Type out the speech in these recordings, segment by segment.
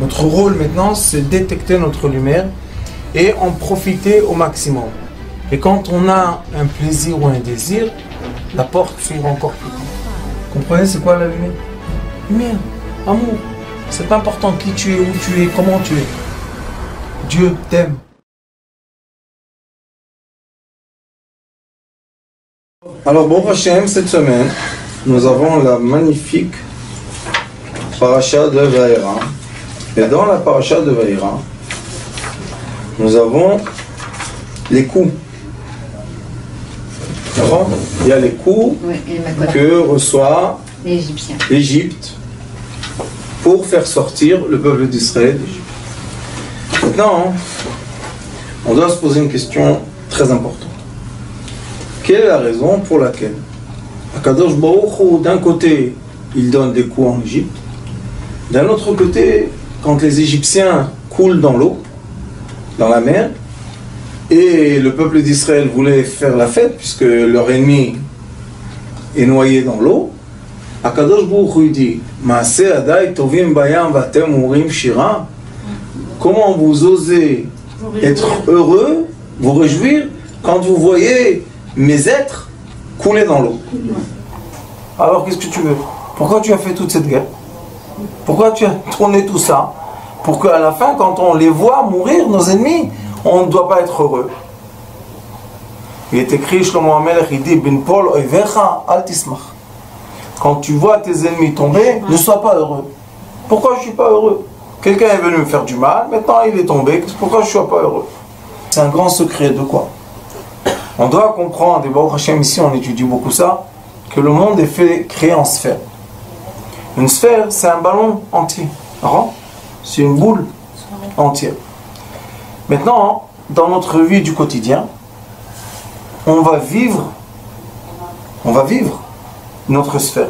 Notre rôle maintenant, c'est détecter notre lumière et en profiter au maximum. Et quand on a un plaisir ou un désir, la porte s'ouvre encore plus. Comprenez, c'est quoi la lumière? Lumière, amour. C'est pas important qui tu es, où tu es, comment tu es. Dieu t'aime. Alors, Baruch Hashem, cette semaine, nous avons la magnifique paracha de Vaïra. Et dans la paracha de Vaïra, nous avons les coups. Il y a les coups que reçoit l'Égypte pour faire sortir le peuple d'Israël d'Égypte. Maintenant, on doit se poser une question très importante. Quelle est la raison pour laquelle Akadosh Baruch Hu, d'un côté, il donne des coups en Égypte, d'un autre côté, quand les Égyptiens coulent dans l'eau, dans la mer, et le peuple d'Israël voulait faire la fête, puisque leur ennemi est noyé dans l'eau, Akadosh Baruch Hu dit, Maaseh adai tovim bayam vatem urim shira. Comment vous osez être heureux, vous réjouir, quand vous voyez mes êtres couler dans l'eau? Alors qu'est-ce que tu veux? Pourquoi tu as fait toute cette guerre? Pourquoi tu as tourné tout ça? Pour qu'à la fin, quand on les voit mourir, nos ennemis, on ne doit pas être heureux. Il est écrit, Shlomo HaMelech, il dit, Bin Pol oivecha al tismach. Quand tu vois tes ennemis tomber, ne sois pas heureux. Pourquoi je ne suis pas heureux? Quelqu'un est venu me faire du mal, maintenant il est tombé, pourquoi je ne suis pas heureux? C'est un grand secret de quoi? On doit comprendre, et Baruch Hashem, ici on étudie beaucoup ça, que le monde est fait créé en sphère. Une sphère, c'est un ballon entier. C'est une boule entière. Maintenant, dans notre vie du quotidien, on va vivre notre sphère.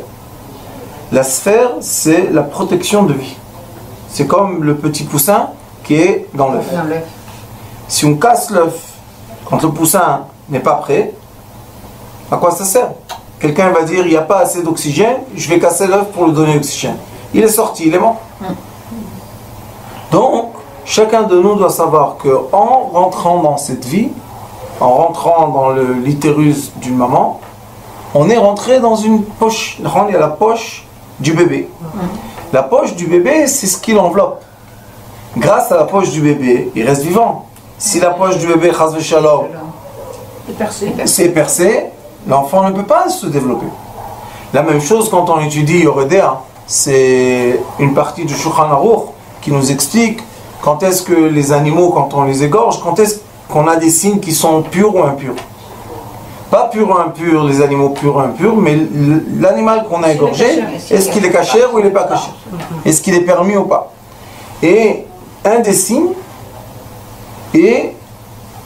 La sphère, c'est la protection de vie. C'est comme le petit poussin qui est dans l'œuf. Si on casse l'œuf quand le poussin n'est pas prêt, à quoi ça sert? Quelqu'un va dire, il n'y a pas assez d'oxygène, je vais casser l'œuf pour lui donner l'oxygène. Il est sorti, il est mort. Donc, chacun de nous doit savoir qu'en rentrant dans cette vie, en rentrant dans l'utérus d'une maman, on est rentré dans une poche. Il y a la poche du bébé. La poche du bébé, c'est ce qui l'enveloppe. Grâce à la poche du bébé, il reste vivant. Si la poche du bébé, chas v'shalom, c'est percé, l'enfant ne peut pas se développer. La même chose quand on étudie Yoredea, c'est une partie du Shulchan Aruch qui nous explique quand est-ce que les animaux, quand on les égorge, quand est-ce qu'on a des signes qui sont purs ou impurs. Pas purs ou impurs, les animaux purs ou impurs, mais l'animal qu'on a égorgé, est-ce qu'il est caché ou il n'est pas caché? Est-ce qu'il est permis ou pas? Et un des signes est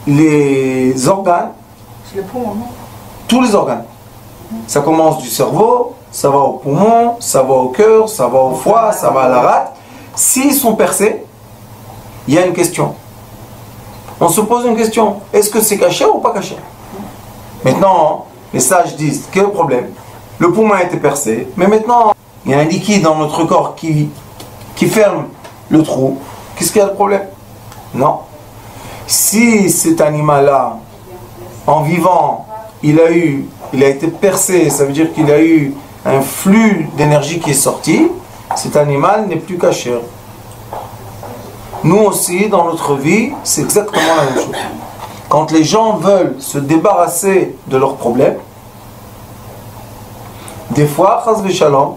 les organes, tous les organes. Ça commence du cerveau, ça va au poumon, ça va au cœur, ça va au foie, ça va à la rate. S'ils sont percés, il y a une question. On se pose une question, est-ce que c'est caché ou pas caché? Maintenant, les sages disent, quel est le problème? Le poumon a été percé, mais maintenant, il y a un liquide dans notre corps qui ferme le trou. Qu'est-ce qu'il y a de problème? Non. Si cet animal-là, en vivant, il a été percé, ça veut dire qu'il a eu un flux d'énergie qui est sorti, cet animal n'est plus caché. Nous aussi, dans notre vie, c'est exactement la même chose. Quand les gens veulent se débarrasser de leurs problèmes, des fois, chas v'shalom,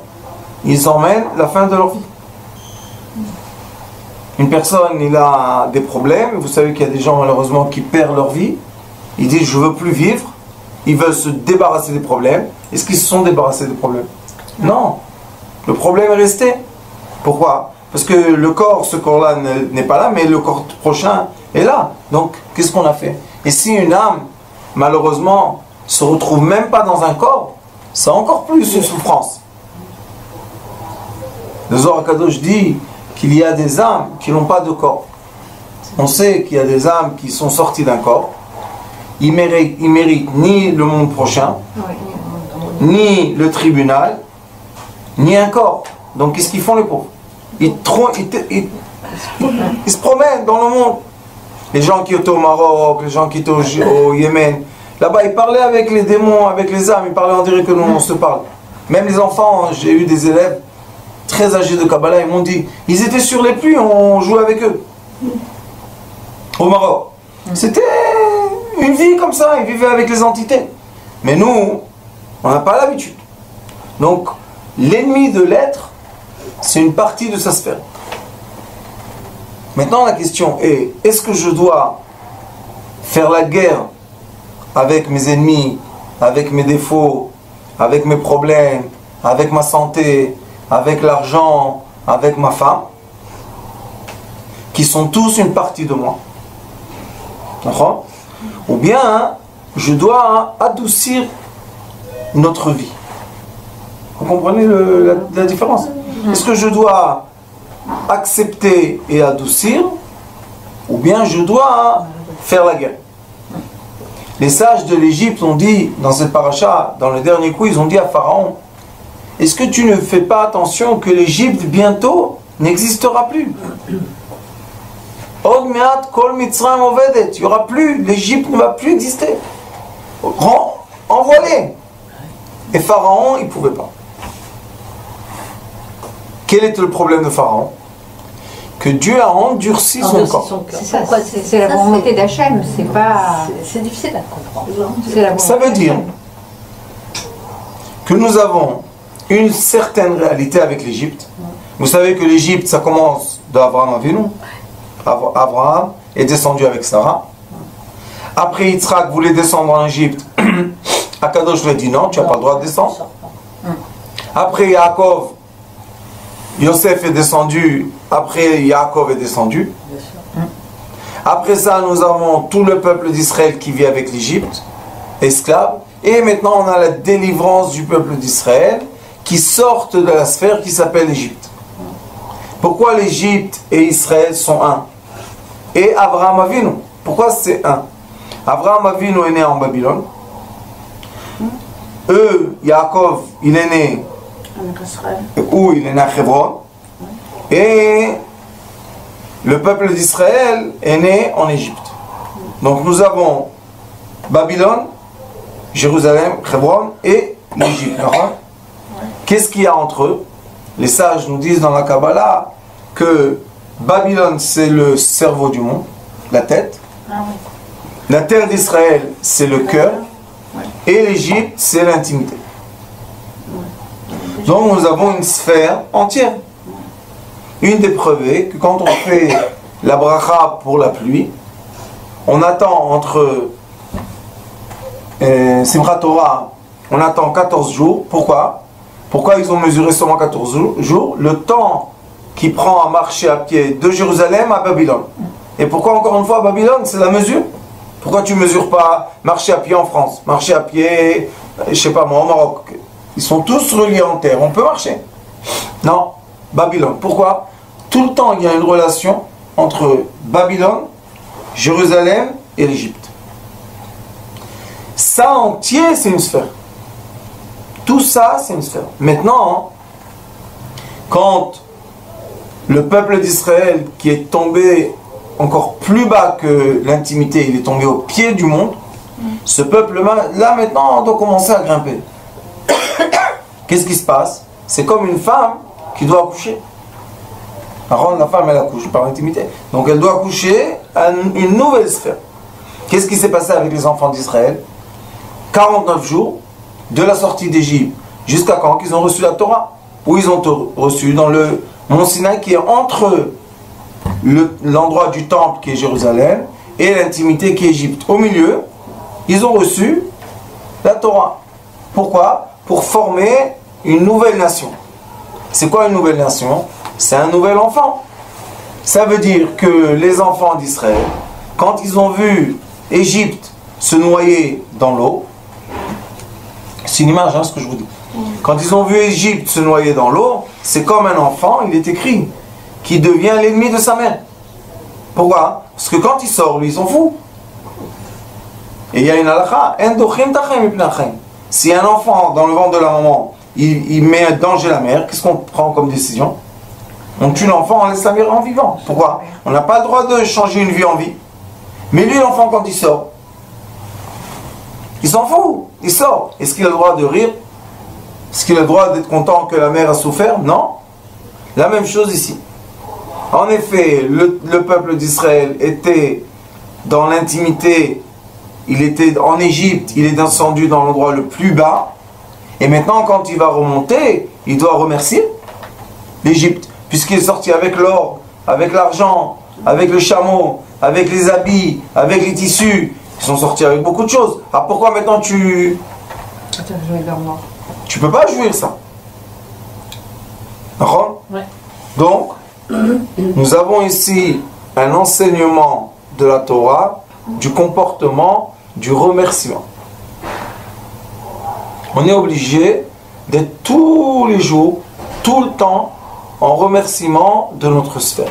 ils emmènent la fin de leur vie. Une personne, il a des problèmes, vous savez qu'il y a des gens malheureusement qui perdent leur vie, ils disent je ne veux plus vivre, ils veulent se débarrasser des problèmes. Est-ce qu'ils se sont débarrassés des problèmes? Non, le problème est resté. Pourquoi? Parce que le corps, ce corps-là n'est pas là, mais le corps prochain est là. Donc, qu'est-ce qu'on a fait? Et si une âme, malheureusement, se retrouve même pas dans un corps, c'est encore plus une souffrance. Le Zohar HaKadosh dit qu'il y a des âmes qui n'ont pas de corps. On sait qu'il y a des âmes qui sont sorties d'un corps. Ils méritent ni le monde prochain, ni le tribunal, ni un corps. Donc, qu'est-ce qu'ils font les pauvres? il se promène dans le monde. Les gens qui étaient au Maroc, les gens qui étaient au Yémen, là-bas, ils parlaient avec les démons, avec les âmes, ils parlaient en direct que nous, on se parle. Même les enfants, j'ai eu des élèves très âgés de Kabbalah, ils m'ont dit, ils étaient sur les pluies, on jouait avec eux. Au Maroc. C'était une vie comme ça, ils vivaient avec les entités. Mais nous, on n'a pas l'habitude. Donc, l'ennemi de l'être, c'est une partie de sa sphère. Maintenant, la question est, est-ce que je dois faire la guerre avec mes ennemis, avec mes défauts, avec mes problèmes, avec ma santé, avec l'argent, avec ma femme, qui sont tous une partie de moi? D'accord? Ou bien, je dois adoucir notre vie. Vous comprenez la différence? Est-ce que je dois accepter et adoucir, ou bien je dois faire la guerre? Les sages de l'Égypte ont dit, dans cette paracha, dans le dernier coup, ils ont dit à Pharaon, est-ce que tu ne fais pas attention que l'Égypte bientôt n'existera plus? Od me'at kol Mitzrayim ovedet. Il n'y aura plus, l'Égypte ne va plus exister. Envoie-les. Et Pharaon, il ne pouvait pas. Quel était le problème de Pharaon? Que Dieu a endurci son corps. C'est la volonté d'Hachem, c'est pas... C'est difficile à comprendre. Ça veut dire que nous avons une certaine réalité avec l'Égypte. Vous savez que l'Égypte, ça commence d'Abraham Avinu. Abraham est descendu avec Sarah. Après, Yitzhak voulait descendre en Égypte. Akadosh lui a dit non, tu n'as pas le droit de descendre. Après, Yaakov, Yosef est descendu. Après, Yaakov est descendu. Après ça, nous avons tout le peuple d'Israël qui vit avec l'Égypte, esclave. Et maintenant, on a la délivrance du peuple d'Israël qui sortent de la sphère qui s'appelle l'Égypte. Pourquoi l'Égypte et Israël sont un? Et Abraham Avinu, pourquoi c'est un? Abraham Avinu est né en Babylone. Yaakov, il est né où? Il est né à Hebron. Et le peuple d'Israël est né en Égypte. Donc nous avons Babylone, Jérusalem, Hebron et l'Égypte. Qu'est-ce qu'il y a entre eux? Les sages nous disent dans la Kabbalah que Babylone c'est le cerveau du monde, la tête. La terre d'Israël c'est le cœur. Et l'Égypte c'est l'intimité. Donc nous avons une sphère entière. Une des preuves est que quand on fait la bracha pour la pluie, on attend entre Simchat Torah, on attend 14 jours. Pourquoi? Pourquoi ils ont mesuré seulement 14 jours? Le temps qui prend à marcher à pied de Jérusalem à Babylone. Et pourquoi encore une fois Babylone? C'est la mesure. Pourquoi tu ne mesures pas marcher à pied en France? Marcher à pied, je ne sais pas moi, au Maroc. Ils sont tous reliés en terre, on peut marcher. Non, Babylone. Pourquoi? Tout le temps il y a une relation entre Babylone, Jérusalem et l'Égypte. Ça entier c'est une sphère. Tout ça, c'est une sphère. Maintenant, quand le peuple d'Israël, qui est tombé encore plus bas que l'intimité, il est tombé au pied du monde, ce peuple-là, maintenant, on doit commencer à grimper. Qu'est-ce qui se passe? C'est comme une femme qui doit accoucher. Alors, la femme, elle accouche par l'intimité. Donc, elle doit accoucher à une nouvelle sphère. Qu'est-ce qui s'est passé avec les enfants d'Israël? 49 jours. De la sortie d'Égypte jusqu'à quand qu'ils ont reçu la Torah? Où ils ont reçu? Dans le mont Sinaï qui est entre l'endroit du temple qui est Jérusalem et l'intimité qui est Égypte. Au milieu, ils ont reçu la Torah. Pourquoi? Pour former une nouvelle nation. C'est quoi une nouvelle nation? C'est un nouvel enfant. Ça veut dire que les enfants d'Israël, quand ils ont vu Égypte se noyer dans l'eau, c'est une image, ce que je vous dis. Quand ils ont vu Égypte se noyer dans l'eau, c'est comme un enfant, il est écrit, qui devient l'ennemi de sa mère. Pourquoi? Parce que quand il sort, lui, il s'en fout. Et il y a une halakha, si un enfant dans le ventre de la maman, il met en danger la mère, qu'est-ce qu'on prend comme décision? On tue l'enfant, on laisse la mère en vivant. Pourquoi? On n'a pas le droit de changer une vie en vie. Mais lui, l'enfant, quand il sort, il s'en fout. Il sort. Est-ce qu'il a le droit de rire? Est-ce qu'il a le droit d'être content que la mère a souffert? Non. La même chose ici. En effet, le peuple d'Israël était dans l'intimité. Il était en Égypte. Il est descendu dans l'endroit le plus bas. Et maintenant, quand il va remonter, il doit remercier l'Égypte. Puisqu'il est sorti avec l'or, avec l'argent, avec le chameau, avec les habits, avec les tissus. Ils sont sortis avec beaucoup de choses. Ah, pourquoi maintenant tu peux pas jouir ça? D'accord? Ouais. Donc, nous avons ici un enseignement de la Torah, du comportement, du remerciement. On est obligé d'être tous les jours, tout le temps, en remerciement de notre sphère.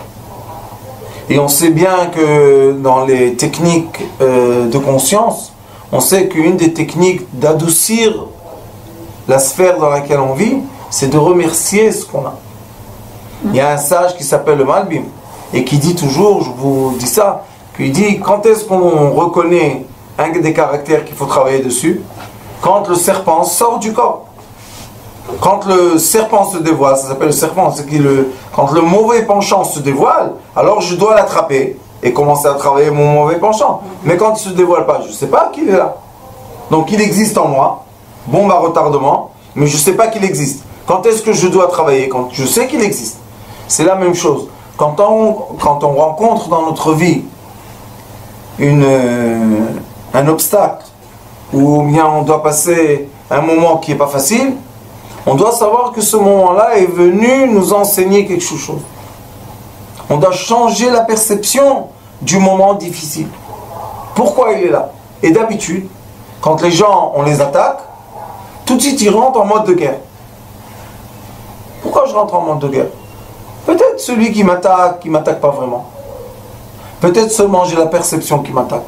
Et on sait bien que dans les techniques de conscience, on sait qu'une des techniques d'adoucir la sphère dans laquelle on vit, c'est de remercier ce qu'on a. Il y a un sage qui s'appelle le Malbim, et qui dit toujours, je vous dis ça, qu'il dit, quand est-ce qu'on reconnaît un des caractères qu'il faut travailler dessus? Quand le serpent sort du corps. Quand le serpent se dévoile, ça s'appelle le serpent, c'est quand le mauvais penchant se dévoile, alors je dois l'attraper et commencer à travailler mon mauvais penchant. Mais quand il ne se dévoile pas, je ne sais pas qu'il est là. Donc il existe en moi, bombe à retardement, mais je ne sais pas qu'il existe. Quand est-ce que je dois travailler? Quand je sais qu'il existe. C'est la même chose. Quand on rencontre dans notre vie un obstacle, ou bien on doit passer un moment qui n'est pas facile, on doit savoir que ce moment-là est venu nous enseigner quelque chose. On doit changer la perception du moment difficile. Pourquoi il est là? Et d'habitude, quand les gens, on les attaque, tout de suite ils rentrent en mode de guerre. Pourquoi je rentre en mode de guerre? Peut-être celui qui m'attaque pas vraiment. Peut-être seulement j'ai la perception qui m'attaque.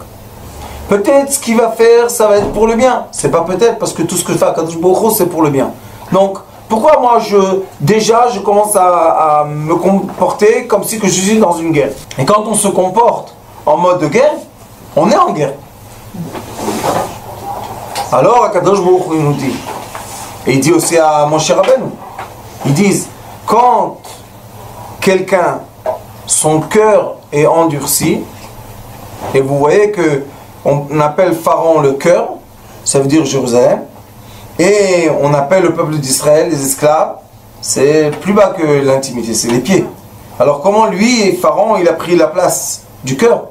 Peut-être ce qu'il va faire, ça va être pour le bien. C'est pas peut-être, parce que tout ce que fait Akadosh Baruch Hu, c'est pour le bien. Donc, pourquoi moi, je commence à me comporter comme si que je suis dans une guerre? Et quand on se comporte en mode de guerre, on est en guerre. Alors, Akadosh Baruch Hu nous dit, et il dit aussi à Moshe Rabbeinu, ils disent, quand quelqu'un, son cœur est endurci, et vous voyez que on appelle Pharaon le cœur, ça veut dire Jérusalem, et on appelle le peuple d'Israël, les esclaves, c'est plus bas que l'intimité, c'est les pieds. Alors comment lui, Pharaon, il a pris la place du cœur?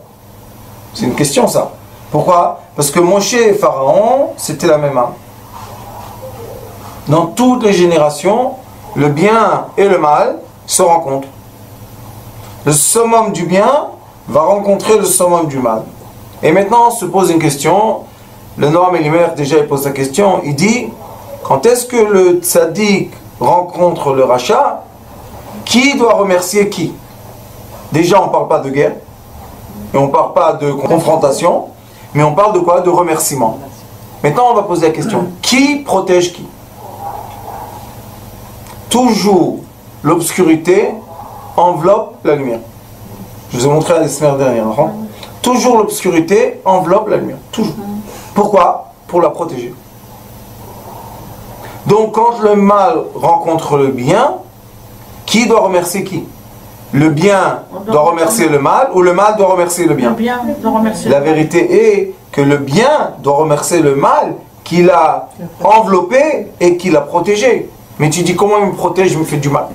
C'est une question ça. Pourquoi? Parce que Moshe et Pharaon, c'était la même âme. Dans toutes les générations, le bien et le mal se rencontrent. Le summum du bien va rencontrer le summum du mal. Et maintenant, on se pose une question. Le Noam Elimelech, déjà, il pose la question. Il dit, quand est-ce que le tzaddik rencontre le rachat? Qui doit remercier qui? Déjà, on ne parle pas de guerre. Et on ne parle pas de confrontation. Mais on parle de quoi? De remerciement. Maintenant, on va poser la question. Qui protège qui? Toujours l'obscurité enveloppe la lumière. Je vous ai montré la semaine dernière. Hein? Toujours l'obscurité enveloppe la lumière. Toujours. Pourquoi? Pour la protéger. Donc quand le mal rencontre le bien, qui doit remercier qui? Le bien doit remercier le mal ou le mal doit remercier le bien? Le bien doit remercier. La vérité est que le bien doit remercier le mal qui l'a enveloppé et qui l'a protégé. Mais tu dis comment il me protège, il me fait du mal.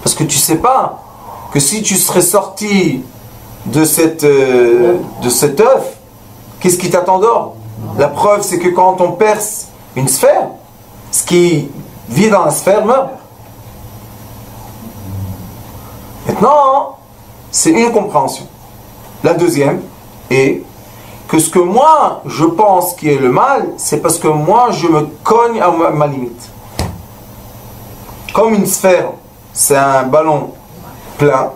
Parce que tu ne sais pas que si tu serais sorti de cet œuf, qu'est-ce qui t'attend dehors? La preuve, c'est que quand on perce une sphère, ce qui vit dans la sphère meurt. Maintenant, c'est une compréhension. La deuxième est que ce que moi, je pense qui est le mal, c'est parce que moi, je me cogne à ma limite. Comme une sphère, c'est un ballon plein,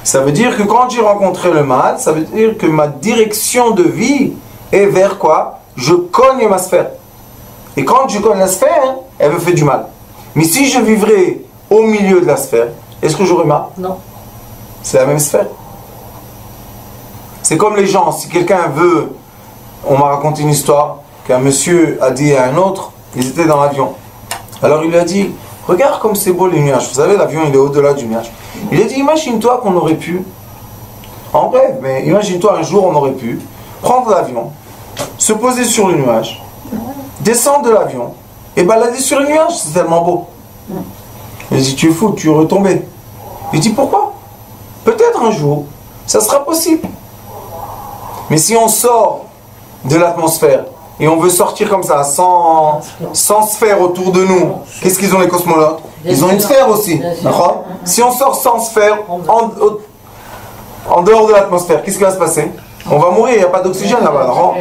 ça veut dire que quand j'ai rencontré le mal, ça veut dire que ma direction de vie est vers quoi? Je cogne ma sphère. Et quand je cogne la sphère, elle me fait du mal. Mais si je vivrais au milieu de la sphère, est-ce que j'aurai mal? Non. C'est la même sphère. C'est comme les gens, si quelqu'un veut, on m'a raconté une histoire, qu'un monsieur a dit à un autre, ils étaient dans l'avion. Alors il lui a dit, regarde comme c'est beau les nuages. Vous savez, l'avion il est au-delà du nuage. Il a dit, imagine-toi qu'on aurait pu, en rêve, mais imagine-toi un jour on aurait pu prendre l'avion, se poser sur le nuage, descendre de l'avion et balader sur le nuage, c'est tellement beau. Il dit, tu es fou, tu es retombé. Il dit, pourquoi? Peut-être un jour, ça sera possible. Mais si on sort de l'atmosphère et on veut sortir comme ça, sans sphère autour de nous, qu'est-ce qu'ils ont les cosmonautes? Ils ont une sphère aussi. D'accord? Si on sort sans sphère, en dehors de l'atmosphère, qu'est-ce qui va se passer? On va mourir, il n'y a pas d'oxygène là-bas. Non?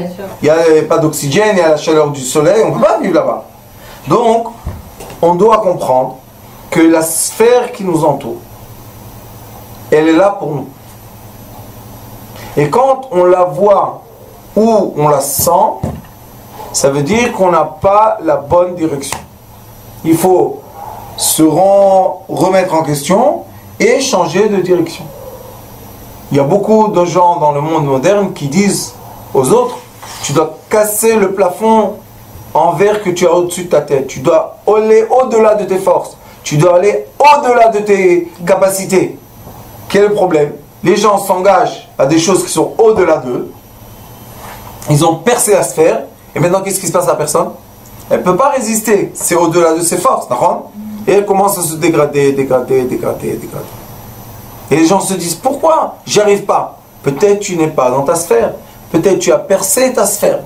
Il n'y a pas d'oxygène, il y a la chaleur du soleil, on ne peut pas vivre là-bas. Donc, on doit comprendre que la sphère qui nous entoure, elle est là pour nous. Et quand on la voit ou on la sent, ça veut dire qu'on n'a pas la bonne direction. Il faut se remettre en question et changer de direction. Il y a beaucoup de gens dans le monde moderne qui disent aux autres, tu dois casser le plafond en verre que tu as au-dessus de ta tête. Tu dois aller au-delà de tes forces. Tu dois aller au-delà de tes capacités. Quel est le problème? Les gens s'engagent à des choses qui sont au-delà d'eux. Ils ont percé la sphère. Et maintenant, qu'est-ce qui se passe à la personne? Elle ne peut pas résister. C'est au-delà de ses forces. Et elle commence à se dégrader. Et les gens se disent, pourquoi j'y arrive pas? Peut-être tu n'es pas dans ta sphère. Peut-être tu as percé ta sphère.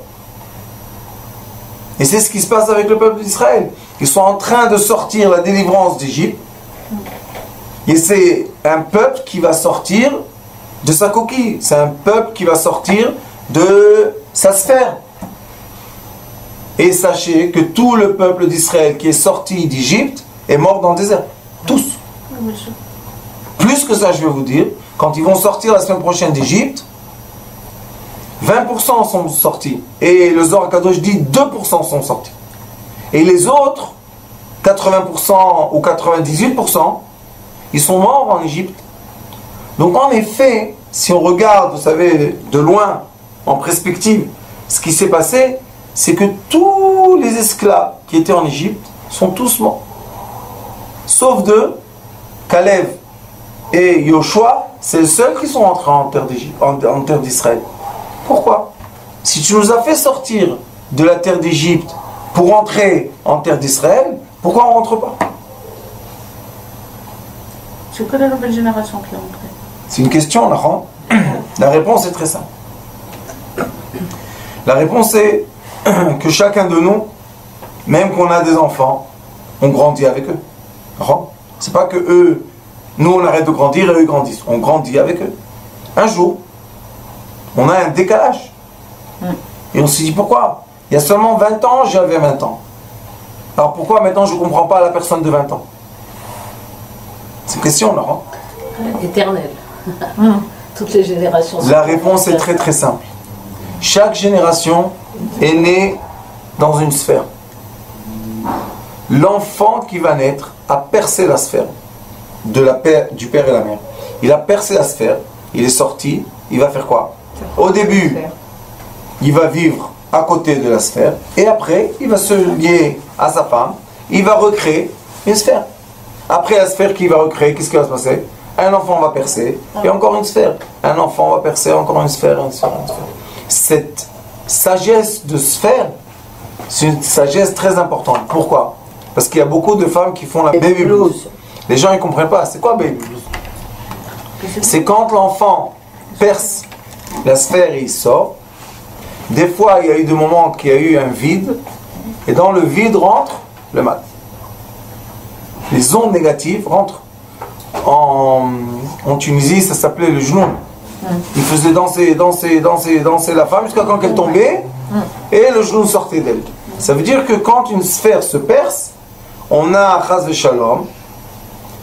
Et c'est ce qui se passe avec le peuple d'Israël. Ils sont en train de sortir la délivrance d'Égypte. Et c'est un peuple qui va sortir de sa coquille. C'est un peuple qui va sortir de sa sphère. Et sachez que tout le peuple d'Israël qui est sorti d'Égypte est mort dans le désert. Tous. Plus que ça, je vais vous dire, quand ils vont sortir la semaine prochaine d'Égypte, 20% sont sortis. Et le Zohar Kadosh dit 2% sont sortis. Et les autres, 80% ou 98%, ils sont morts en Égypte. Donc en effet, si on regarde, vous savez, de loin, en perspective, ce qui s'est passé, c'est que tous les esclaves qui étaient en Égypte sont tous morts. Sauf deux, Caleb et Yoshua, c'est les seuls qui sont entrés en terre d'Égypte, en terre d'Israël. Pourquoi? Si tu nous as fait sortir de la terre d'Égypte pour entrer en terre d'Israël, pourquoi on ne rentre pas? C'est que la nouvelle génération qui est entrée. C'est une question, là. La réponse est très simple. La réponse est que chacun de nous, même qu'on a des enfants, on grandit avec eux. C'est pas que eux, nous on arrête de grandir et eux ils grandissent. On grandit avec eux. Un jour, on a un décalage. Et on se dit pourquoi? Il y a seulement 20 ans, j'avais 20 ans. Alors pourquoi maintenant je ne comprends pas la personne de 20 ans? C'est une question, là. Éternelle. Toutes les générations. La réponse est très très simple. Chaque génération est née dans une sphère. L'enfant qui va naître a percé la sphère du père et la mère. Il a percé la sphère, il est sorti, il va faire quoi? Au début, il va vivre à côté de la sphère, et après, il va se lier à sa femme, il va recréer une sphère. Après la sphère qu'il va recréer, qu'est-ce qui va se passer? Un enfant va percer, et encore une sphère. Un enfant va percer, encore une sphère, une sphère, une sphère. Cette sagesse de sphère, c'est une sagesse très importante. Pourquoi? Parce qu'il y a beaucoup de femmes qui font la baby blues. Les gens ne comprennent pas. C'est quoi baby blues? C'est quand l'enfant perce la sphère et il sort. Des fois, il y a eu des moments qu'il y a eu un vide, et dans le vide rentre le mal. Les ondes négatives rentrent. En Tunisie, ça s'appelait le genou. Il faisait danser la femme jusqu'à quand elle tombait, et le genou sortait d'elle. Ça veut dire que quand une sphère se perce, on a, chas v'shalom,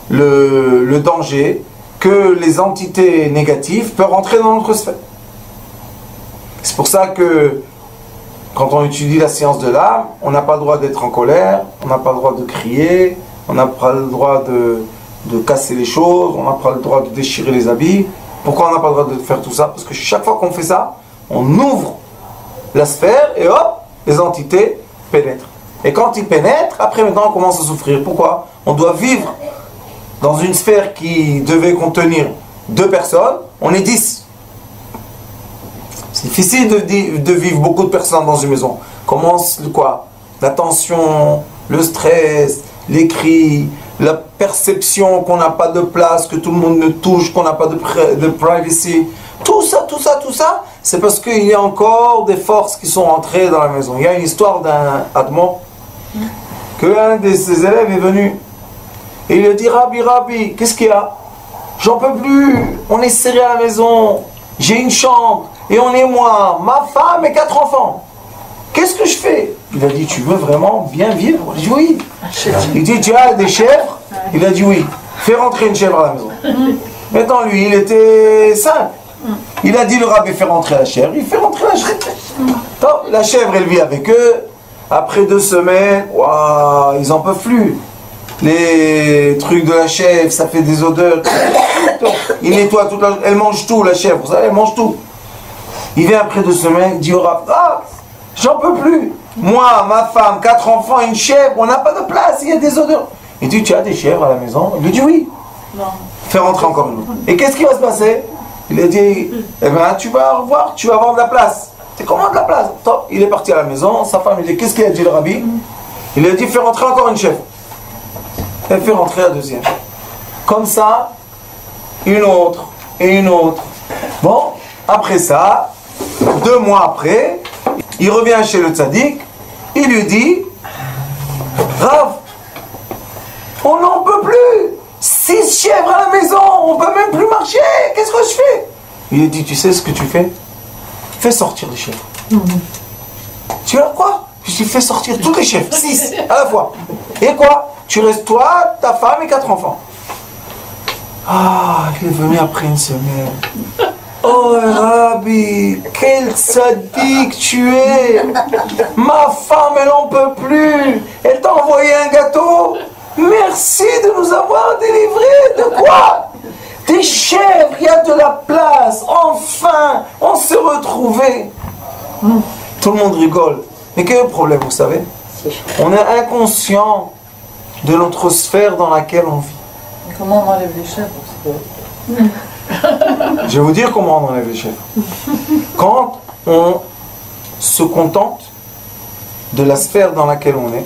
le danger que les entités négatives peuvent rentrer dans notre sphère. C'est pour ça que quand on étudie la science de l'âme, on n'a pas le droit d'être en colère, on n'a pas le droit de crier, on n'a pas le droit de casser les choses, on n'a pas le droit de déchirer les habits. Pourquoi on n'a pas le droit de faire tout ça? Parce que chaque fois qu'on fait ça, on ouvre la sphère et hop, les entités pénètrent. Et quand ils pénètrent, après maintenant on commence à souffrir. Pourquoi? On doit vivre dans une sphère qui devait contenir 2 personnes, on est 10. C'est difficile de vivre beaucoup de personnes dans une maison. Commence quoi? La tension, le stress, les cris, la perception qu'on n'a pas de place, que tout le monde ne touche, qu'on n'a pas de privacy. Tout ça, c'est parce qu'il y a encore des forces qui sont entrées dans la maison. Il y a une histoire d'un Admon, qu'un de ses élèves est venu. Et il lui a dit, Rabbi, qu'est-ce qu'il y a? J'en peux plus, on est serré à la maison, j'ai une chambre, et on est moi, ma femme et 4 enfants. Qu'est-ce que je fais? Il a dit, tu veux vraiment bien vivre? Il a dit, oui. Il dit, tu as des chèvres? Il a dit, oui. Fais rentrer une chèvre à la maison. Maintenant, lui, il était simple. Il a dit, le rabbi fait rentrer la chèvre. Il fait rentrer la chèvre. Donc, la chèvre, elle vit avec eux. Après 2 semaines, waouh, ils n'en peuvent plus. Les trucs de la chèvre, ça fait des odeurs. Il nettoie toute la... Elle mange tout, la chèvre, vous savez, elle mange tout. Il vient après 2 semaines, il dit au rabbi, ah, j'en peux plus. Moi, ma femme, 4 enfants, une chèvre, on n'a pas de place, il y a des odeurs. Il dit, tu as des chèvres à la maison? Il lui dit, oui. Non. Fais rentrer encore une autre. Et qu'est-ce qui va se passer? Il a dit, eh bien, tu vas revoir, tu vas avoir de la place. C'est comment de la place? Top. Il est parti à la maison, sa femme, il dit, qu'est-ce qu'il a dit le rabbi? Il a dit, fais rentrer encore une chèvre. Elle fait rentrer la deuxième. Comme ça, une autre, et une autre. Bon, après ça, 2 mois après, il revient chez le tzaddik, il lui dit, Rav, on n'en peut plus, 6 chèvres à la maison, on ne peut même plus marcher, qu'est-ce que je fais? Il lui dit, tu sais ce que tu fais? Fais sortir les chèvres. Tu vois quoi? Je lui fais sortir toutes les chèvres, 6 à la fois. Et quoi? Tu restes toi, ta femme et 4 enfants. Ah, il est venu après une semaine. Oh Rabbi, quel sadique tu es! Ma femme, elle n'en peut plus! Elle t'a envoyé un gâteau! Merci de nous avoir délivrés! De quoi? Des chèvres, il y a de la place! Enfin, on s'est retrouvés! Tout le monde rigole. Mais quel est le problème, vous savez? On est inconscient de notre sphère dans laquelle on vit. Comment on enlève les chèvres? Je vais vous dire comment on enlève les chèvres. Quand on se contente de la sphère dans laquelle on est,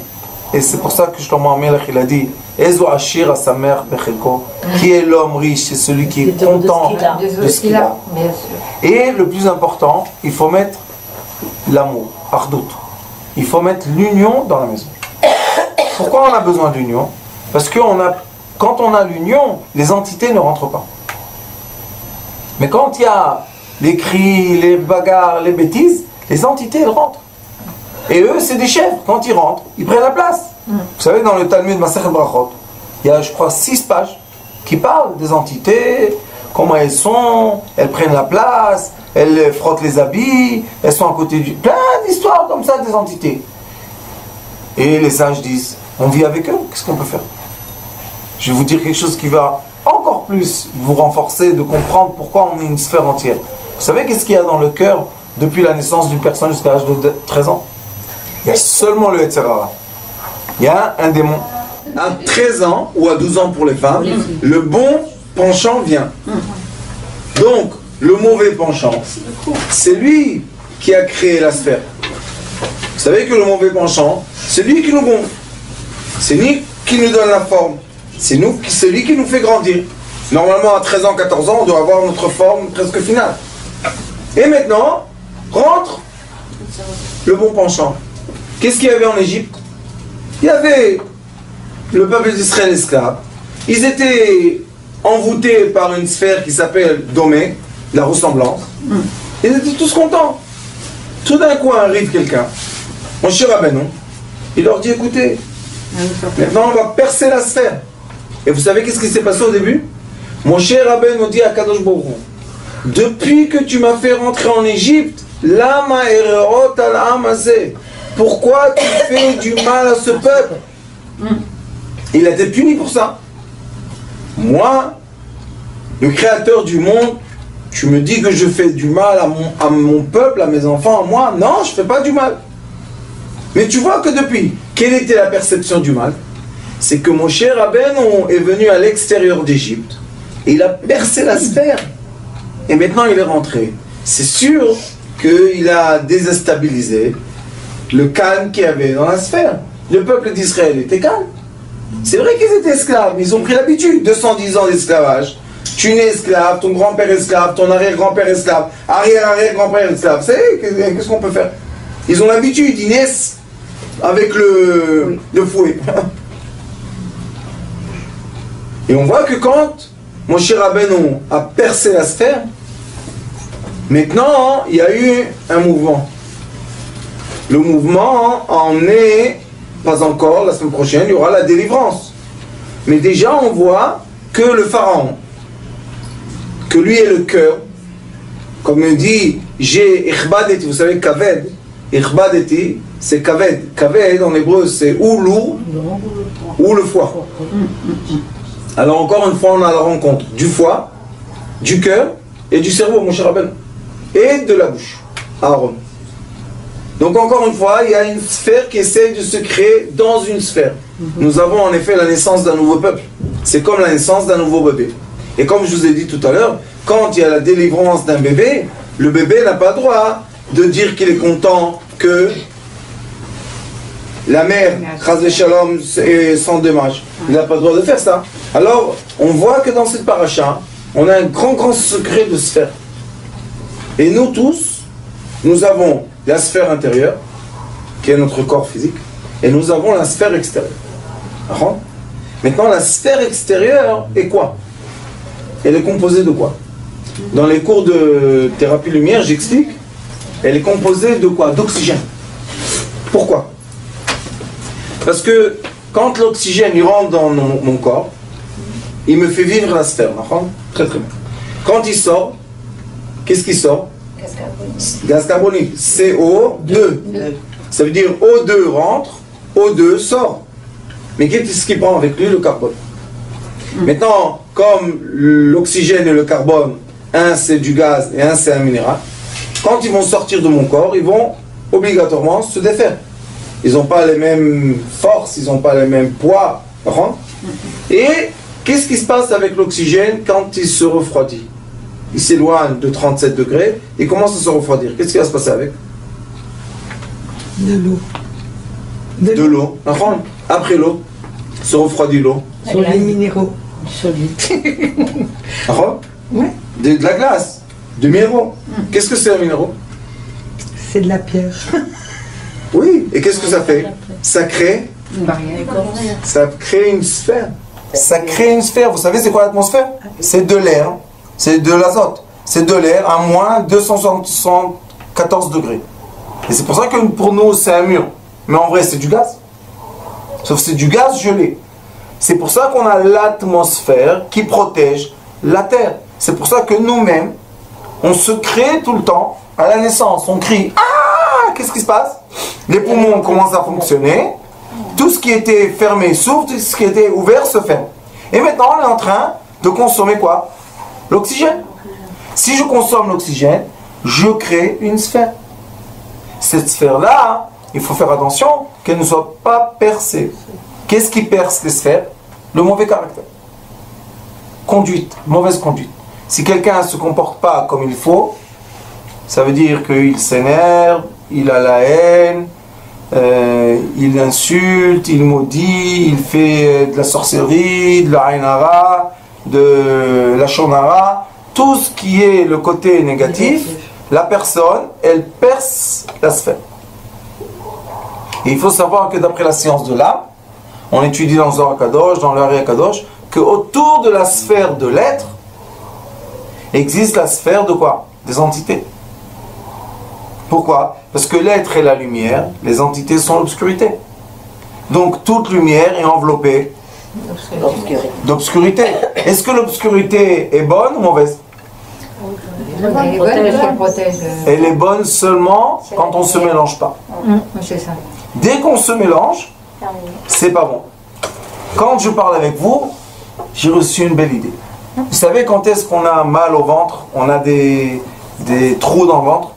et c'est pour ça que Shlomo HaMelech il a dit Ezo Ashir à sa mère Bechelko, qui est l'homme riche, c'est celui qui est content de ce qu'il a. Et le plus important, il faut mettre l'amour, Ardout. Il faut mettre l'union dans la maison. Pourquoi on a besoin d'union? Parce que quand on a l'union, les entités ne rentrent pas. Mais quand il y a les cris, les bagarres, les bêtises, les entités elles rentrent. Et eux, c'est des chèvres. Quand ils rentrent, ils prennent la place. Vous savez, dans le Talmud Masechet Brachot, il y a, je crois, 6 pages qui parlent des entités, comment elles sont, elles prennent la place, elles frottent les habits, elles sont à côté du... Plein d'histoires comme ça des entités. Et les sages disent, on vit avec eux, qu'est-ce qu'on peut faire? Je vais vous dire quelque chose qui va encore plus vous renforcer de comprendre pourquoi on est une sphère entière. Vous savez qu'est-ce qu'il y a dans le cœur depuis la naissance d'une personne jusqu'à l'âge de 13 ans? Il y a seulement le Yetzer Hara. Il y a un démon. À 13 ans ou à 12 ans pour les femmes, le bon penchant vient. Donc, le mauvais penchant, c'est lui qui a créé la sphère. Vous savez que le mauvais penchant, c'est lui qui nous gonfle. C'est lui qui nous donne la forme. C'est lui qui nous fait grandir. Normalement, à 13 ans, 14 ans, on doit avoir notre forme presque finale. Et maintenant, rentre le bon penchant. Qu'est-ce qu'il y avait en Égypte? Il y avait le peuple d'Israël esclave. Ils étaient envoûtés par une sphère qui s'appelle Domé, la ressemblance. Ils étaient tous contents. Tout d'un coup arrive quelqu'un, Moshe Rabbeinu, il leur dit, écoutez, maintenant on va percer la sphère. Et vous savez qu'est-ce qui s'est passé au début? Moshe Rabbeinu dit à Kadosh Baruch Hu, depuis que tu m'as fait rentrer en Égypte, lama erot al am hazeh, pourquoi tu fais du mal à ce peuple? Il a été puni pour ça. Moi, le créateur du monde, tu me dis que je fais du mal à mon peuple, à mes enfants, à moi. Non, je ne fais pas du mal. Mais tu vois que depuis, quelle était la perception du mal? C'est que Moshe Rabbeinu est venu à l'extérieur d'Égypte et il a percé la sphère. Et maintenant il est rentré. C'est sûr qu'il a déstabilisé le calme qu'il y avait dans la sphère. Le peuple d'Israël était calme. C'est vrai qu'ils étaient esclaves, mais ils ont pris l'habitude. 210 ans d'esclavage. Tu nais esclave, ton grand-père esclave, ton arrière-grand-père esclave, arrière-arrière-grand-père esclave. Vous savez, qu'est-ce qu'on peut faire? Ils ont l'habitude, ils naissent avec le fouet. Et on voit que quand Moshe Rabbeinu a percé la sphère, maintenant il y a eu un mouvement. Le mouvement en est pas encore, la semaine prochaine il y aura la délivrance. Mais déjà on voit que le pharaon, que lui est le cœur, comme il dit, j'ai ichbadeti, vous savez kaved, ichbadeti c'est kaved, kaved en hébreu c'est ou lourd ou le foie. Alors encore une fois on a la rencontre du foie, du cœur et du cerveau, mon cher Rabbeinu, et de la bouche, Aaron. Donc encore une fois, il y a une sphère qui essaie de se créer dans une sphère. Nous avons en effet la naissance d'un nouveau peuple. C'est comme la naissance d'un nouveau bébé. Et comme je vous ai dit tout à l'heure, quand il y a la délivrance d'un bébé, le bébé n'a pas le droit de dire qu'il est content que la mère, Chas Shalom, est sans dommage. Il n'a pas le droit de faire ça. Alors, on voit que dans cette paracha, on a un grand secret de sphère. Et nous tous, nous avons la sphère intérieure, qui est notre corps physique, et nous avons la sphère extérieure. Maintenant, la sphère extérieure est quoi? Elle est composée de quoi? Dans les cours de thérapie lumière, j'explique, elle est composée de quoi? D'oxygène. Pourquoi? Parce que quand l'oxygène il rentre dans mon corps, il me fait vivre la sphère. Très très bien. Quand il sort, qu'est-ce qui sort? Gaz carbonique. CO2. Ça veut dire O2 rentre, O2 sort. Mais qu'est-ce qu'il prend avec lui? Le carbone. Maintenant, comme l'oxygène et le carbone, un c'est du gaz et un c'est un minéral, quand ils vont sortir de mon corps, ils vont obligatoirement se défaire. Ils n'ont pas les mêmes forces, ils n'ont pas les mêmes poids. Et qu'est-ce qui se passe avec l'oxygène quand il se refroidit? Il s'éloigne de 37 degrés, il commence à se refroidir. Qu'est-ce qui va se passer avec? De l'eau. De l'eau. Après l'eau, se refroidit l'eau. Sur les minéraux. Ouais. De la glace, de minéraux. Qu'est-ce que c'est un minéraux? C'est de la pierre. Oui, et qu'est-ce que ça fait? Ça crée Une barrière. Ça crée une sphère. Ça crée une sphère. Vous savez c'est quoi l'atmosphère? C'est de l'air, c'est de l'azote. C'est de l'air à moins 274 degrés. Et c'est pour ça que pour nous c'est un mur. Mais en vrai c'est du gaz. Sauf que c'est du gaz gelé. C'est pour ça qu'on a l'atmosphère qui protège la terre. C'est pour ça que nous-mêmes, on se crée tout le temps à la naissance. On crie « Ah !» Qu'est-ce qui se passe? Les poumons commencent à fonctionner. Tout ce qui était fermé s'ouvre, tout ce qui était ouvert se ferme. Et maintenant, on est en train de consommer quoi? L'oxygène. Si je consomme l'oxygène, je crée une sphère. Cette sphère-là, il faut faire attention qu'elle ne soit pas percée. Qu'est-ce qui perce les sphères? Le mauvais caractère. Conduite, mauvaise conduite. Si quelqu'un ne se comporte pas comme il faut, ça veut dire qu'il s'énerve, il a la haine, il insulte, il maudit, il fait de la sorcellerie, de la hainara, de la shonara, tout ce qui est le côté négatif, la personne, elle perce la sphère. Et il faut savoir que d'après la science de l'âme, on étudie dans le Zohar Kadosh, dans le Ari Kadosh, qu'autour de la sphère de l'être, existe la sphère de quoi? Des entités. Pourquoi? Parce que l'être est la lumière, les entités sont l'obscurité. Donc toute lumière est enveloppée d'obscurité. Est-ce que l'obscurité est bonne ou mauvaise? Elle est bonne parce qu'elle protège. Elle est bonne seulement quand on ne se mélange pas. C'est ça. Dès qu'on se mélange, c'est pas bon. Quand je parle avec vous, j'ai reçu une belle idée. Vous savez quand est-ce qu'on a mal au ventre? On a des trous dans le ventre.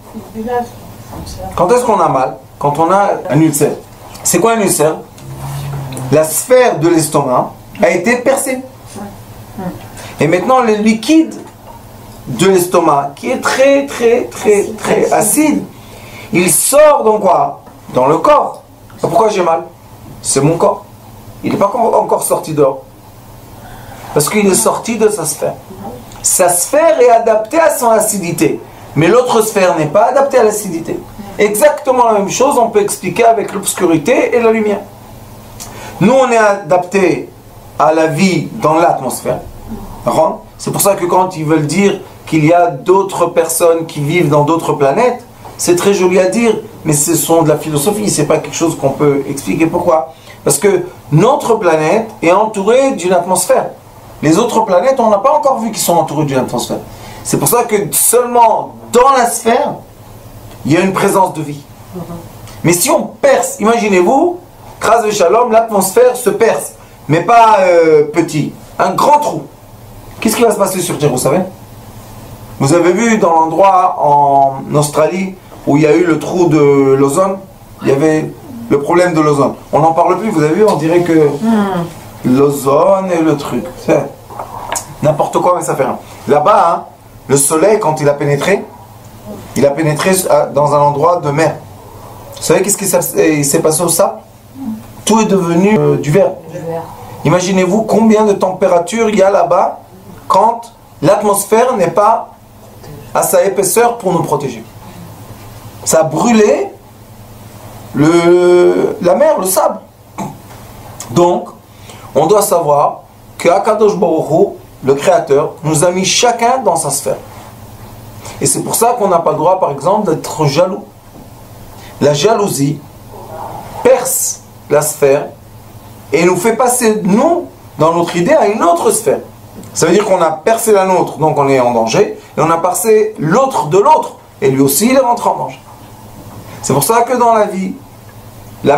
Quand est-ce qu'on a mal? Quand on a un ulcère. C'est quoi un ulcère? La sphère de l'estomac a été percée. Et maintenant le liquide de l'estomac, qui est très acide, il sort dans quoi? Dans le corps. Pourquoi j'ai mal? C'est mon corps. Il n'est pas encore sorti dehors. Parce qu'il est sorti de sa sphère. Sa sphère est adaptée à son acidité. Mais l'autre sphère n'est pas adaptée à l'acidité. Exactement la même chose, on peut expliquer avec l'obscurité et la lumière. Nous, on est adapté à la vie dans l'atmosphère. C'est pour ça que quand ils veulent dire qu'il y a d'autres personnes qui vivent dans d'autres planètes, c'est très joli à dire, mais ce sont de la philosophie, c'est pas quelque chose qu'on peut expliquer. Pourquoi? Parce que notre planète est entourée d'une atmosphère. Les autres planètes, on n'a pas encore vu qu'ils sont entourés d'une atmosphère. C'est pour ça que seulement dans la sphère, il y a une présence de vie. Mais si on perce, imaginez-vous, Kras Veshalom, l'atmosphère se perce, mais pas petit, un grand trou. Qu'est-ce qui va se passer sur Terre, vous savez? Vous avez vu dans l'endroit en Australie où il y a eu le trou de l'ozone, il y avait le problème de l'ozone. On n'en parle plus, vous avez vu, on dirait que l'ozone et le truc. C'est n'importe quoi, mais ça fait rien. Là-bas, hein, le soleil, quand il a pénétré dans un endroit de mer. Vous savez qu'est-ce qui s'est passé au sable? Tout est devenu du verre. Imaginez-vous combien de température il y a là-bas quand l'atmosphère n'est pas à sa épaisseur pour nous protéger. Ça a brûlé la mer, le sable. Donc, on doit savoir que Akadosh Baruch Hu, le Créateur, nous a mis chacun dans sa sphère. Et c'est pour ça qu'on n'a pas le droit, par exemple, d'être jaloux. La jalousie perce la sphère et nous fait passer, nous, dans notre idée, à une autre sphère. Ça veut dire qu'on a percé la nôtre, donc on est en danger, et on a percé l'autre de l'autre, et lui aussi, il est rentré en danger. C'est pour ça que dans la vie, le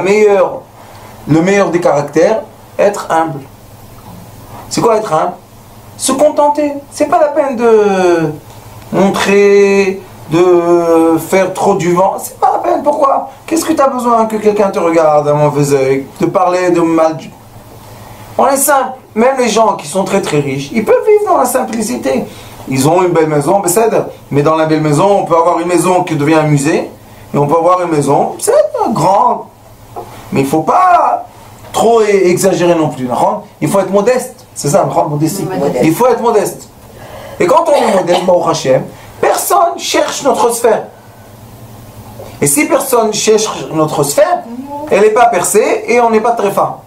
meilleur des caractères, être humble. C'est quoi être humble? Se contenter. C'est pas la peine de montrer, de faire trop du vent. C'est pas la peine. Pourquoi? Qu'est-ce que tu as besoin que quelqu'un te regarde d'un mauvais œil, de parler de mal? On est simple. Même les gens qui sont très riches, ils peuvent vivre dans la simplicité. Ils ont une belle maison, mais dans la belle maison, on peut avoir une maison qui devient un musée, et on peut avoir une maison, c'est grande. Mais il ne faut pas trop exagérer non plus. Il faut être modeste. C'est ça, modestie. Il faut être modeste. Et quand on est modeste, Baruch Hashem, personne cherche notre sphère. Et si personne cherche notre sphère, elle n'est pas percée et on n'est pas tréfa.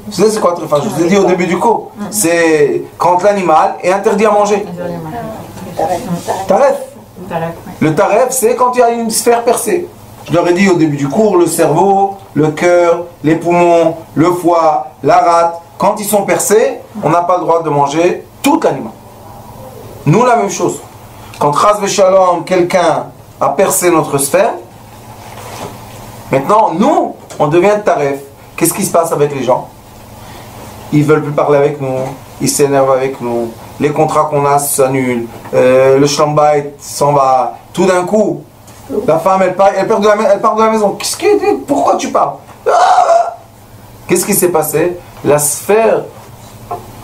Vous savez c'est quoi tréfa? Je vous ai dit au début du cours. C'est quand l'animal est interdit à manger. Taref. Le taref, c'est quand il y a une sphère percée. Je leur ai dit au début du cours, le cerveau, le cœur, les poumons, le foie, la rate, quand ils sont percés, on n'a pas le droit de manger tout l'animal. Nous, la même chose. Quand Chas Veshalom, quelqu'un a percé notre sphère, maintenant, nous, on devient taref. Qu'est-ce qui se passe avec les gens? Ils ne veulent plus parler avec nous, ils s'énervent avec nous, les contrats qu'on a s'annulent, le shlambait s'en va. Tout d'un coup, la femme, elle part de la maison. Pourquoi tu parles? Qu'est-ce qui s'est passé? La sphère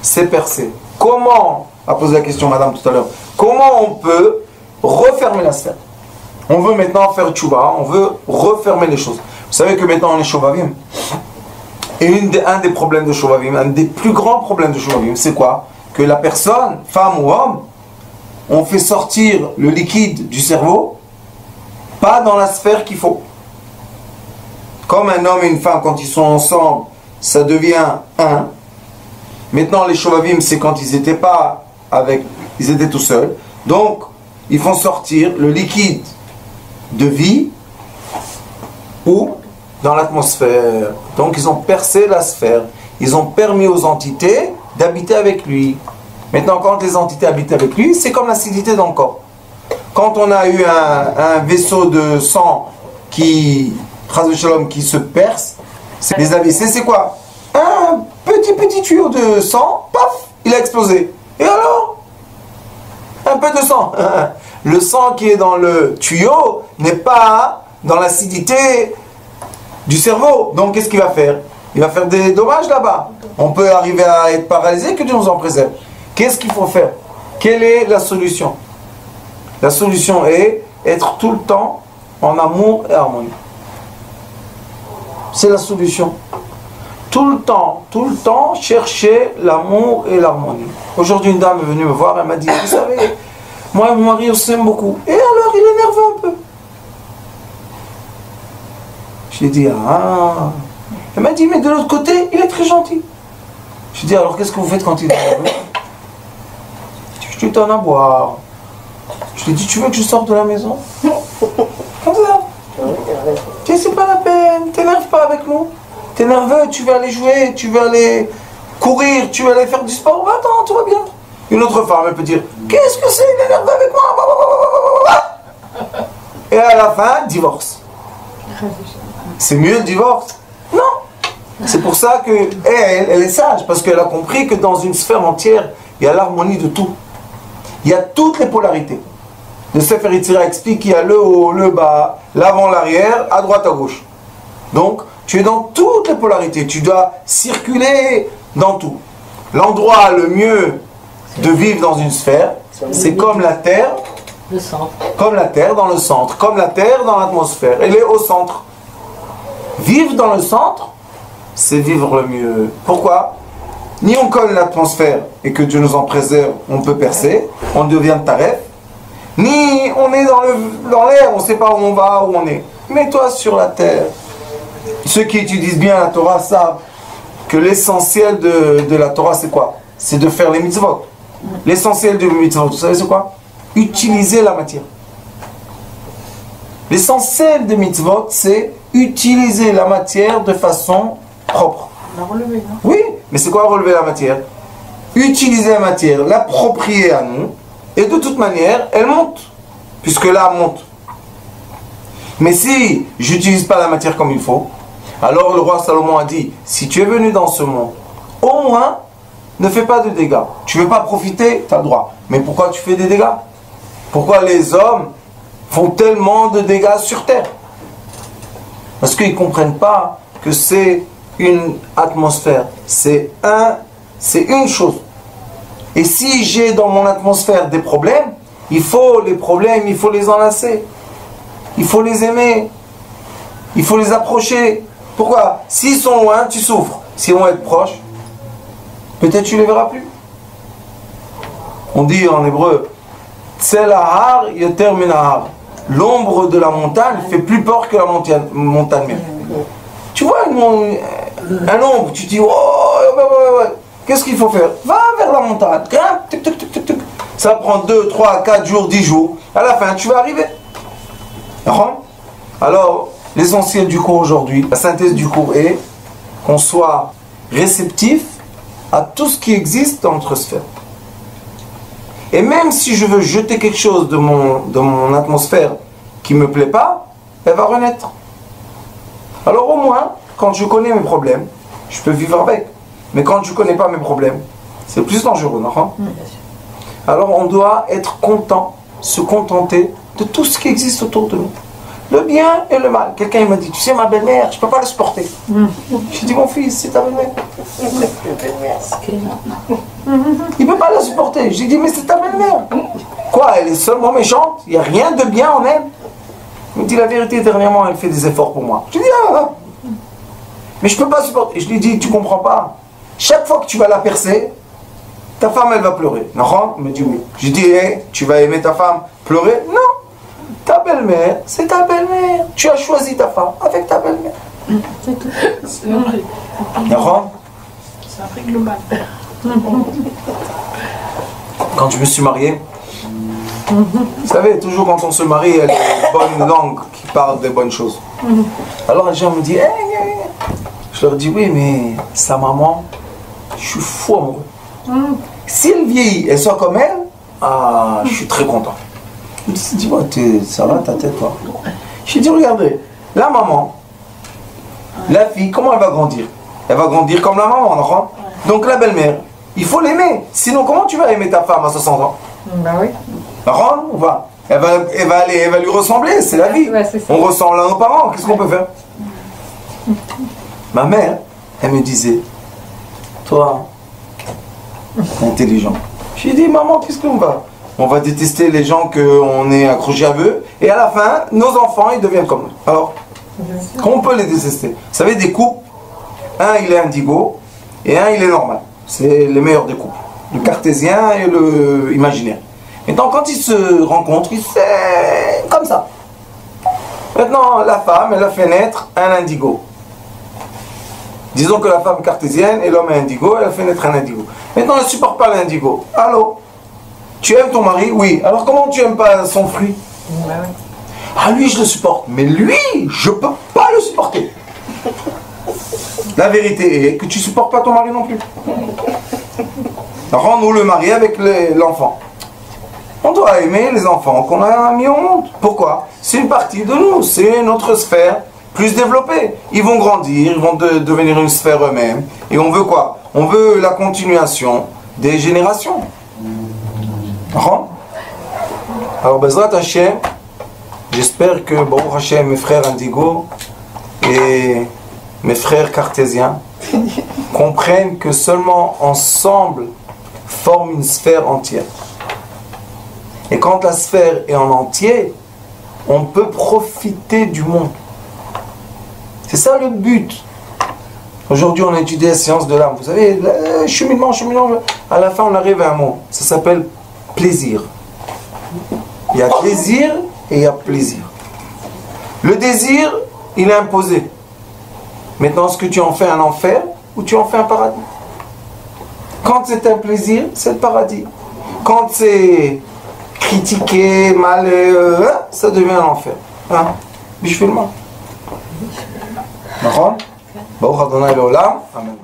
s'est percée. Comment, a posé la question madame tout à l'heure, comment on peut refermer la sphère? On veut maintenant faire tchouva, on veut refermer les choses. Vous savez que maintenant on est shovavim. Et un des problèmes de shovavim, un des plus grands problèmes de shovavim, c'est quoi? Que la personne, femme ou homme, on fait sortir le liquide du cerveau, pas dans la sphère qu'il faut. Comme un homme et une femme, quand ils sont ensemble, ça devient un. Maintenant, les shovavim, c'est quand ils n'étaient pas avec, ils étaient tout seuls. Donc, ils font sortir le liquide de vie ou dans l'atmosphère. Donc, ils ont percé la sphère. Ils ont permis aux entités d'habiter avec lui. Maintenant, quand les entités habitent avec lui, c'est comme l'acidité dans le corps. Quand on a eu un vaisseau de sang qui se perce, les AVC, c'est quoi? petit tuyau de sang, paf, il a explosé. Et alors? Un peu de sang. Le sang qui est dans le tuyau n'est pas dans l'acidité du cerveau. Donc qu'est-ce qu'il va faire? Il va faire des dommages là-bas. On peut arriver à être paralysé, que Dieu nous en préserve. Qu'est-ce qu'il faut faire? Quelle est la solution? La solution est être tout le temps en amour et harmonie. C'est la solution. Tout le temps, chercher l'amour et l'harmonie. Aujourd'hui, une dame est venue me voir, elle m'a dit, vous savez, moi et mon mari, on s'aime beaucoup. Et alors, il est nerveux un peu. J'ai dit, ah. Elle m'a dit, mais de l'autre côté, il est très gentil. J'ai dit, alors qu'est-ce que vous faites quand il est nerveux? Je lui donne à boire. Je lui ai dit, tu veux que je sorte de la maison? Comme ça. Tu sais, c'est pas la peine, t'énerve pas avec nous. T'es nerveux, tu vas aller jouer, tu vas aller courir, tu vas aller faire du sport. Attends, tout va bien. Une autre femme, elle peut dire, qu'est-ce que c'est, il est nerveux avec moi? Et à la fin, divorce. C'est mieux le divorce? Non. C'est pour ça qu'elle est sage, parce qu'elle a compris que dans une sphère entière, il y a l'harmonie de tout. Il y a toutes les polarités. Le Sefer Yetzirah explique qu'il y a le haut, le bas, l'avant, l'arrière, à droite, à gauche. Donc, tu es dans toutes les polarités. Tu dois circuler dans tout. L'endroit le mieux de vivre dans une sphère, c'est comme la Terre, le centre. Comme la Terre dans le centre, comme la Terre dans l'atmosphère. Elle est au centre. Vivre dans le centre, c'est vivre le mieux. Pourquoi? Ni on colle l'atmosphère et que Dieu nous en préserve, on peut percer, on devient taref. Ni on est dans l'air, on ne sait pas où on va, où on est. Mets-toi sur la terre. Ceux qui étudient bien la Torah savent que l'essentiel de la Torah, c'est quoi? C'est de faire les mitzvot. L'essentiel du mitzvot, vous savez c'est quoi? Utiliser la matière. L'essentiel des mitzvot, c'est utiliser la matière de façon propre. La relever, non? Oui, mais c'est quoi relever la matière? Utiliser la matière, l'approprier à nous, et de toute manière, elle monte, puisque là, elle monte. Mais si j'utilise pas la matière comme il faut, alors le roi Salomon a dit, si tu es venu dans ce monde, au moins, ne fais pas de dégâts. Tu veux pas profiter, tu as le droit. Mais pourquoi tu fais des dégâts? Pourquoi les hommes font tellement de dégâts sur terre? Parce qu'ils ne comprennent pas que c'est une atmosphère. C'est une chose. Et si j'ai dans mon atmosphère des problèmes, il faut les enlacer. Il faut les aimer. Il faut les approcher. Pourquoi? S'ils sont loin, tu souffres. S'ils vont être proches, peut-être tu ne les verras plus. On dit en hébreu, Tsel ha'ar yoter min ha'ar. L'ombre de la montagne fait plus peur que la montagne même. Tu vois un ombre, tu te dis, oh, qu'est-ce qu'il faut faire? Va vers la montagne, grimpe, tic, tic, tic, tic, tic. Ça prend 2, 3, 4 jours, 10 jours. À la fin, tu vas arriver. Alors, l'essentiel du cours aujourd'hui, la synthèse du cours est qu'on soit réceptif à tout ce qui existe dans notre sphère. Et même si je veux jeter quelque chose de mon atmosphère qui ne me plaît pas, elle va renaître. Alors au moins, quand je connais mes problèmes, je peux vivre avec. Mais quand je ne connais pas mes problèmes, c'est plus dangereux, non? Alors on doit être content, se contenter de tout ce qui existe autour de nous. Le bien et le mal. Quelqu'un m'a dit, tu sais ma belle-mère, je ne peux pas la supporter. J'ai dit, mon fils, c'est ta belle-mère. Il ne peut pas la supporter. J'ai dit, mais c'est ta belle-mère. Quoi, elle est seulement méchante? Il n'y a rien de bien en elle? Il me dit la vérité, dernièrement, elle fait des efforts pour moi. Je lui dis, ah, mais je ne peux pas supporter. Je lui dis, tu ne comprends pas. Chaque fois que tu vas la percer, ta femme, elle va pleurer. Non? Il me dit oui. Je dis, hey, tu vas aimer ta femme pleurer? Non. Ta belle-mère, c'est ta belle-mère. Tu as choisi ta femme avec ta belle-mère. C'est tout. C'est vrai. Non? C'est un truc global. Quand je me suis marié, vous savez, toujours quand on se marie, il y a des bonnes langues qui parlent des bonnes choses. Alors les gens me disent, hey. Je leur dis, oui, mais sa maman, je suis fou amoureux. Si elle vieillit et soit comme elle, je suis très content. Je me dis, dis-moi, ça va ta tête, toi? Je dis, regardez, la maman, la fille, comment elle va grandir? Elle va grandir comme la maman, d'accord? Donc la belle-mère, il faut l'aimer. Sinon, comment tu vas aimer ta femme à 60 ans? Bah oui. D'accord? Elle va lui ressembler, c'est la vie. Ouais, c'est ça. On ressemble à nos parents, qu'est-ce qu'on peut faire? Ma mère, elle me disait, toi, t'es intelligent. J'ai dit, maman, qu'est-ce qu'on va? On va détester les gens qu'on est accrochés à eux, et à la fin, nos enfants, ils deviennent comme nous. Alors, comment on peut les détester? Vous savez, des couples, un il est indigo, et un il est normal. C'est les meilleurs des couples. Le cartésien et le imaginaire. Maintenant, quand ils se rencontrent, c'est comme ça. Maintenant, la femme, elle a fait naître un indigo. Disons que la femme est cartésienne et l'homme est indigo, elle a fait naître un indigo. Maintenant, elle ne supporte pas l'indigo. Allô? Tu aimes ton mari? Oui. Alors comment tu n'aimes pas son fruit? Bah oui. Ah, lui, je le supporte. Mais lui, je ne peux pas le supporter. La vérité est que tu ne supportes pas ton mari non plus. Rends-nous le mari avec l'enfant. On doit aimer les enfants qu'on a mis au monde. Pourquoi? C'est une partie de nous, c'est notre sphère plus développée. Ils vont grandir, ils vont devenir une sphère eux-mêmes. Et on veut quoi? On veut la continuation des générations. Alors, Bezrat Hashem, j'espère que, bon, Hashem, mes frères indigo et mes frères cartésiens comprennent que seulement ensemble forment une sphère entière. Et quand la sphère est en entier, on peut profiter du monde. C'est ça le but. Aujourd'hui, on étudie la science de l'âme. Vous savez, cheminement, à la fin, on arrive à un mot. Ça s'appelle plaisir. Il y a désir et il y a plaisir. Le désir, il est imposé. Maintenant, est-ce que tu en fais un enfer ou tu en fais un paradis? Quand c'est un plaisir, c'est le paradis. Quand c'est critiqué, mal, ça devient un enfer. Hein? Bishvilma. D'accord? Baruch Adonai Leolam. Amen.